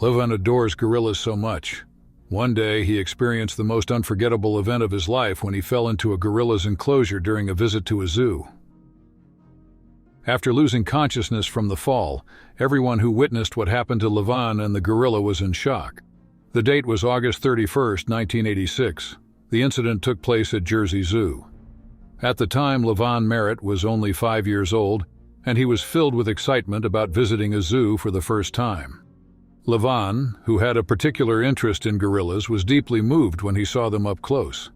Levan adores gorillas so much. One day, he experienced the most unforgettable event of his life when he fell into a gorilla's enclosure during a visit to a zoo. After losing consciousness from the fall, everyone who witnessed what happened to Levan and the gorilla was in shock. The date was August 31, 1986. The incident took place at Jersey Zoo. At the time, Levan Merritt was only 5 years old, and he was filled with excitement about visiting a zoo for the first time. Levan, who had a particular interest in gorillas, was deeply moved when he saw them up close.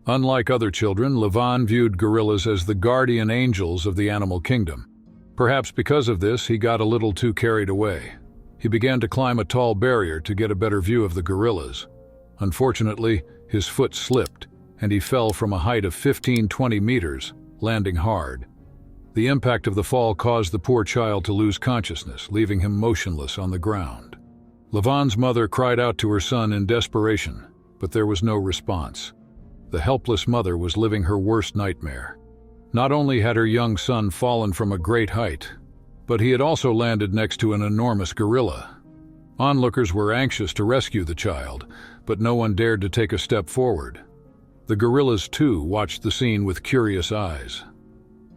Unlike other children, Levan viewed gorillas as the guardian angels of the animal kingdom. Perhaps because of this, he got a little too carried away. He began to climb a tall barrier to get a better view of the gorillas. Unfortunately, his foot slipped, and he fell from a height of 15-20 meters, landing hard. The impact of the fall caused the poor child to lose consciousness, leaving him motionless on the ground. Levan's mother cried out to her son in desperation, but there was no response. The helpless mother was living her worst nightmare. Not only had her young son fallen from a great height, but he had also landed next to an enormous gorilla. Onlookers were anxious to rescue the child, but no one dared to take a step forward. The gorillas, too, watched the scene with curious eyes.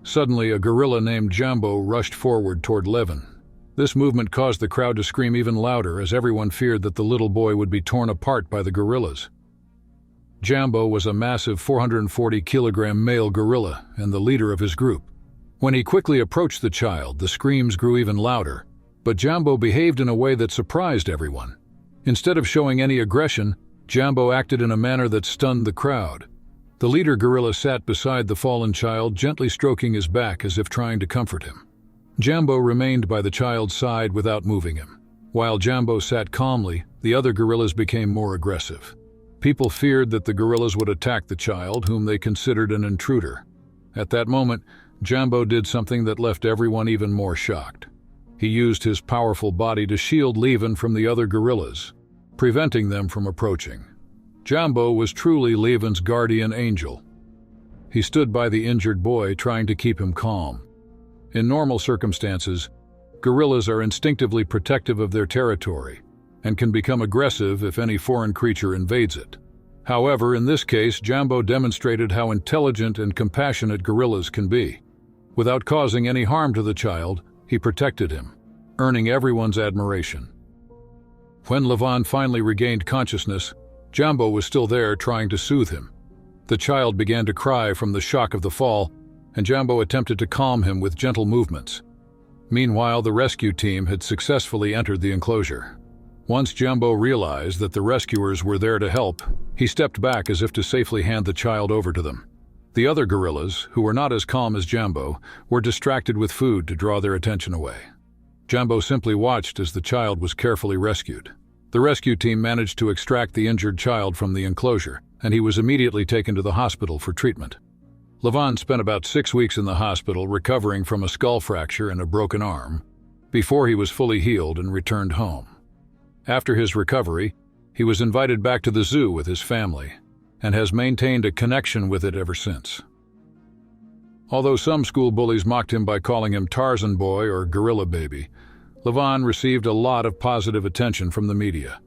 Suddenly, a gorilla named Jambo rushed forward toward Levan. This movement caused the crowd to scream even louder as everyone feared that the little boy would be torn apart by the gorillas. Jambo was a massive 440-kilogram male gorilla and the leader of his group. When he quickly approached the child, the screams grew even louder, but Jambo behaved in a way that surprised everyone. Instead of showing any aggression, Jambo acted in a manner that stunned the crowd. The leader gorilla sat beside the fallen child, gently stroking his back as if trying to comfort him. Jambo remained by the child's side without moving him. While Jambo sat calmly, the other gorillas became more aggressive. People feared that the gorillas would attack the child, whom they considered an intruder. At that moment, Jambo did something that left everyone even more shocked. He used his powerful body to shield Levan from the other gorillas, preventing them from approaching. Jambo was truly Levan's guardian angel. He stood by the injured boy, trying to keep him calm. In normal circumstances, gorillas are instinctively protective of their territory and can become aggressive if any foreign creature invades it. However, in this case, Jambo demonstrated how intelligent and compassionate gorillas can be. Without causing any harm to the child, he protected him, earning everyone's admiration. When Levan finally regained consciousness, Jambo was still there trying to soothe him. The child began to cry from the shock of the fall, and Jambo attempted to calm him with gentle movements. Meanwhile, the rescue team had successfully entered the enclosure. Once Jambo realized that the rescuers were there to help, he stepped back as if to safely hand the child over to them. The other gorillas, who were not as calm as Jambo, were distracted with food to draw their attention away. Jambo simply watched as the child was carefully rescued. The rescue team managed to extract the injured child from the enclosure, and he was immediately taken to the hospital for treatment. Levan spent about 6 weeks in the hospital recovering from a skull fracture and a broken arm, before he was fully healed and returned home. After his recovery, he was invited back to the zoo with his family, and has maintained a connection with it ever since. Although some school bullies mocked him by calling him Tarzan Boy or Gorilla Baby, Levan received a lot of positive attention from the media.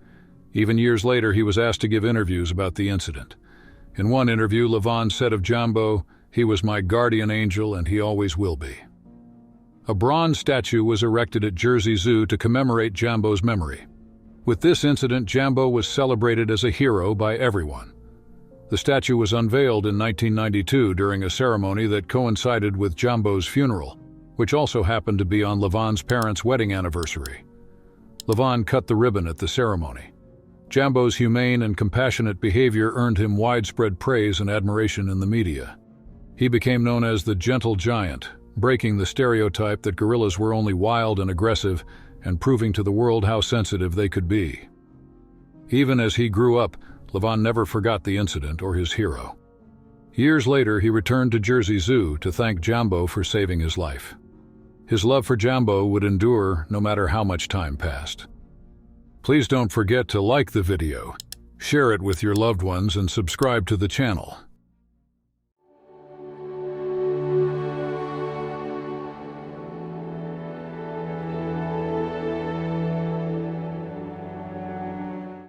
Even years later, he was asked to give interviews about the incident. In one interview, Levan said of Jambo, "He was my guardian angel and he always will be." A bronze statue was erected at Jersey Zoo to commemorate Jambo's memory. With this incident, Jambo was celebrated as a hero by everyone. The statue was unveiled in 1992 during a ceremony that coincided with Jambo's funeral, which also happened to be on Levan's parents' wedding anniversary. Levan cut the ribbon at the ceremony. Jambo's humane and compassionate behavior earned him widespread praise and admiration in the media. He became known as the Gentle Giant, breaking the stereotype that gorillas were only wild and aggressive, and proving to the world how sensitive they could be. Even as he grew up, Levan never forgot the incident or his hero. Years later, he returned to Jersey Zoo to thank Jambo for saving his life. His love for Jambo would endure no matter how much time passed. Please don't forget to like the video, share it with your loved ones, and subscribe to the channel.